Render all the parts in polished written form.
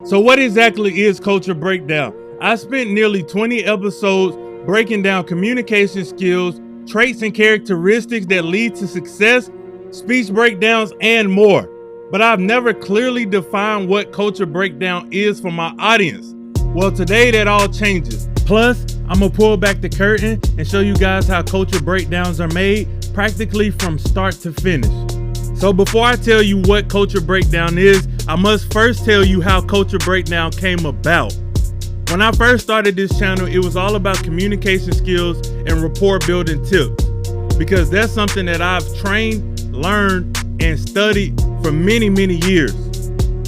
So what exactly is culture breakdown? I spent nearly 20 episodes breaking down communication skills, traits and characteristics that lead to success, speech breakdowns, and more. But I've never clearly defined what culture breakdown is for my audience. Well, today that all changes. Plus, I'm gonna pull back the curtain and show you guys how culture breakdowns are made practically from start to finish. So before I tell you what culture breakdown is, I must first tell you how culture breakdown came about. When I first started this channel, it was all about communication skills and rapport building tips, because that's something that I've trained, learned, and studied for many, many years.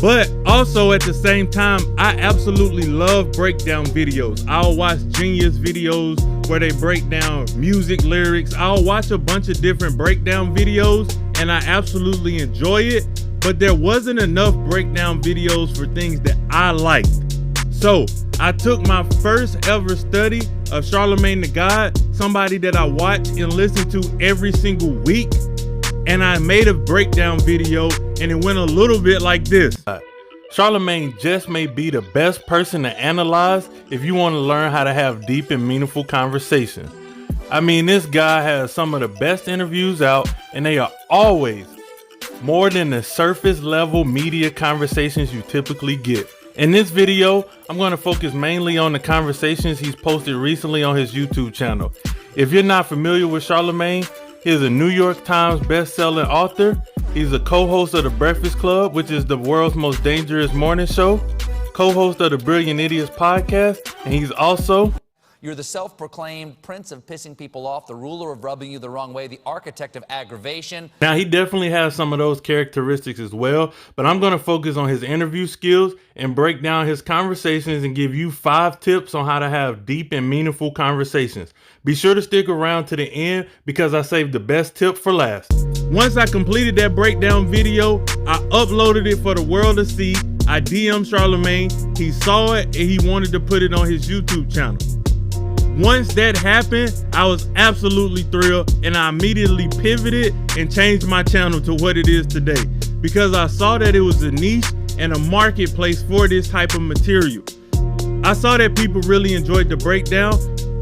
But also at the same time, I absolutely love breakdown videos. I'll watch genius videos where they break down music lyrics. I'll watch a bunch of different breakdown videos and I absolutely enjoy it. But there wasn't enough breakdown videos for things that I liked. So I took my first ever study of Charlamagne the God, somebody that I watch and listen to every single week, and I made a breakdown video, and it went a little bit like this. Charlamagne just may be the best person to analyze if you want to learn how to have deep and meaningful conversations. I mean, this guy has some of the best interviews out, and they are always more than the surface level media conversations you typically get. In this video, I'm going to focus mainly on the conversations he's posted recently on his YouTube channel. If you're not familiar with Charlamagne, he's a New York Times best-selling author. He's a co-host of The Breakfast Club, which is the world's most dangerous morning show, co-host of the Brilliant Idiots podcast, and he's also... You're the self-proclaimed prince of pissing people off, the ruler of rubbing you the wrong way, the architect of aggravation. Now, he definitely has some of those characteristics as well, but I'm going to focus on his interview skills and break down his conversations and give you 5 tips on how to have deep and meaningful conversations. Be sure to stick around to the end because I saved the best tip for last. Once I completed that breakdown video, I uploaded it for the world to see. I DM'd Charlamagne, he saw it, and he wanted to put it on his YouTube channel. Once that happened, I was absolutely thrilled, and I immediately pivoted and changed my channel to what it is today, because I saw that it was a niche and a marketplace for this type of material. I saw that people really enjoyed the breakdown.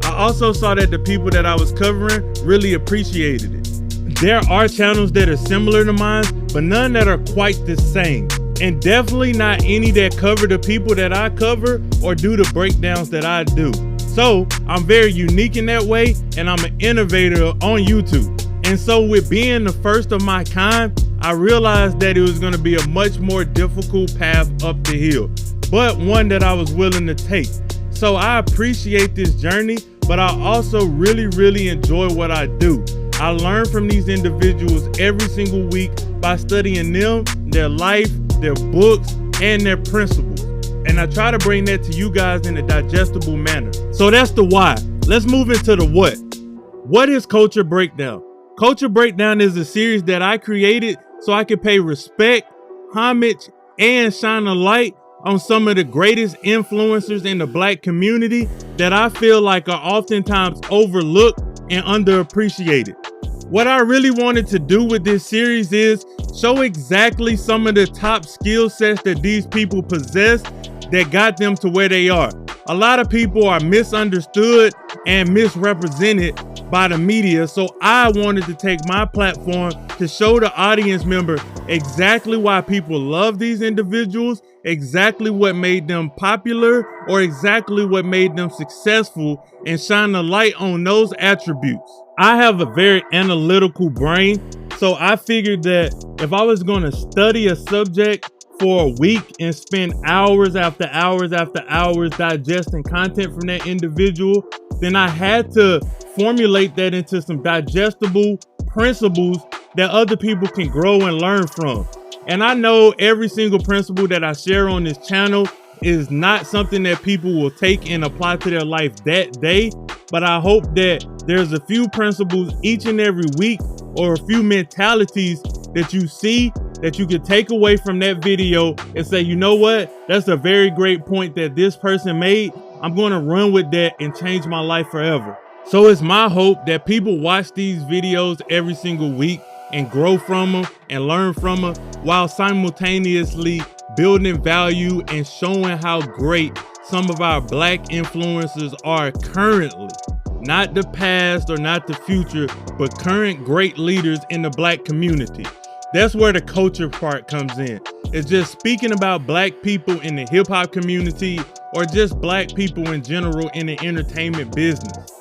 I also saw that the people that I was covering really appreciated it. There are channels that are similar to mine, but none that are quite the same. And definitely not any that cover the people that I cover or do the breakdowns that I do. So I'm very unique in that way, and I'm an innovator on YouTube. And so with being the first of my kind, I realized that it was going to be a much more difficult path up the hill, but one that I was willing to take. So I appreciate this journey, but I also really enjoy what I do. I learn from these individuals every single week by studying them, their life, their books, and their principles. And I try to bring that to you guys in a digestible manner. So that's the why. Let's move into the what. What is Culture Breakdown? Culture Breakdown is a series that I created so I can pay respect, homage, and shine a light on some of the greatest influencers in the Black community that I feel like are oftentimes overlooked and underappreciated. What I really wanted to do with this series is show exactly some of the top skill sets that these people possess that got them to where they are. A lot of people are misunderstood and misrepresented by the media, so I wanted to take my platform to show the audience member exactly why people love these individuals, exactly what made them popular, or exactly what made them successful, and shine a light on those attributes. I have a very analytical brain, so I figured that if I was going to study a subject for a week and spend hours after hours after hours digesting content from that individual, then I had to formulate that into some digestible principles that other people can grow and learn from. And I know every single principle that I share on this channel is not something that people will take and apply to their life that day, but I hope that there's a few principles each and every week, or a few mentalities that you see that you could take away from that video and say, you know what, that's a very great point that this person made. I'm going to run with that and change my life forever. So it's my hope that people watch these videos every single week and grow from them and learn from them, while simultaneously building value and showing how great some of our black influencers are currently. Not the past or not the future, but current great leaders in the black community. That's where the culture part comes in. It's just speaking about black people in the hip hop community or just black people in general in the entertainment business.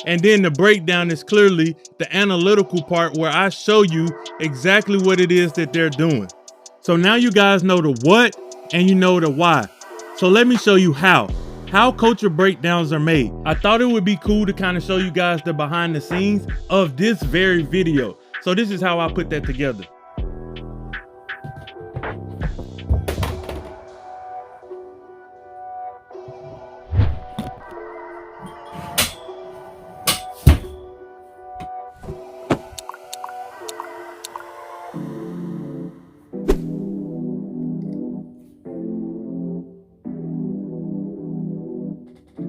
And then the breakdown is clearly the analytical part where I show you exactly what it is that they're doing. So now you guys know the what and you know the why. So let me show you how culture breakdowns are made. I thought it would be cool to kind of show you guys the behind the scenes of this very video. So this is how I put that together.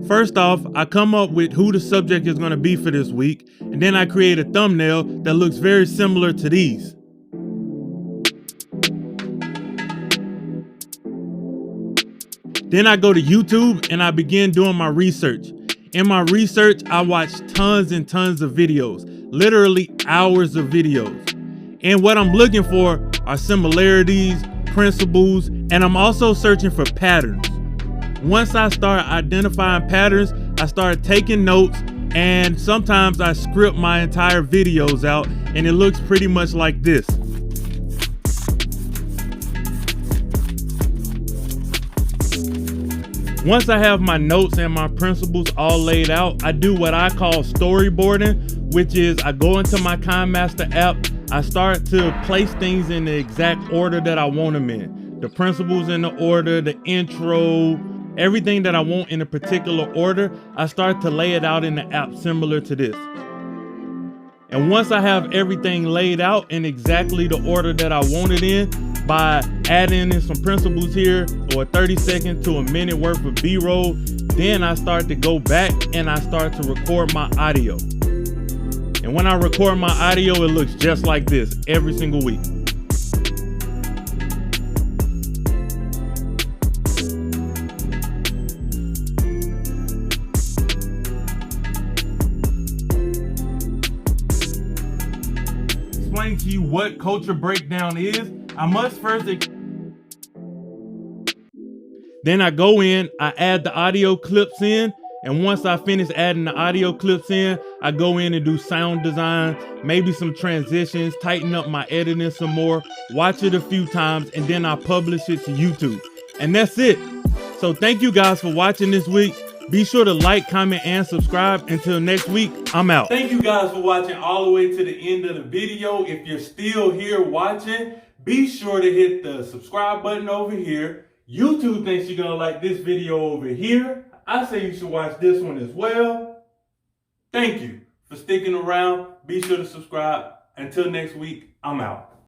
First off, I come up with who the subject is going to be for this week, and then I create a thumbnail that looks very similar to these. Then I go to YouTube and I begin doing my research. In my research, I watch tons and tons of videos, literally hours of videos. And what I'm looking for are similarities, principles, and I'm also searching for patterns. Once I start identifying patterns, I start taking notes, and sometimes I script my entire videos out, and it looks pretty much like this. Once I have my notes and my principles all laid out, I do what I call storyboarding, which is I go into my KindMaster app, I start to place things in the exact order that I want them in. The principles in the order, the intro, everything that I want in a particular order, I start to lay it out in the app similar to this. And once I have everything laid out in exactly the order that I want it in, by adding in some principles here or 30 seconds to a minute worth of B-roll, then I start to go back and I start to record my audio. And when I record my audio, it looks just like this every single week. Explain to you what culture breakdown is, I must first then I go in, I add the audio clips in, and once I finish adding the audio clips in, I go in and do sound design, maybe some transitions, tighten up my editing some more, watch it a few times, and then I publish it to YouTube. And that's it. So thank you guys for watching this week. Be sure to like, comment, and subscribe. Until next week, I'm out. Thank you guys for watching all the way to the end of the video. If you're still here watching, be sure to hit the subscribe button over here. YouTube thinks you're gonna like this video over here. I say you should watch this one as well. Thank you for sticking around. Be sure to subscribe. Until next week, I'm out.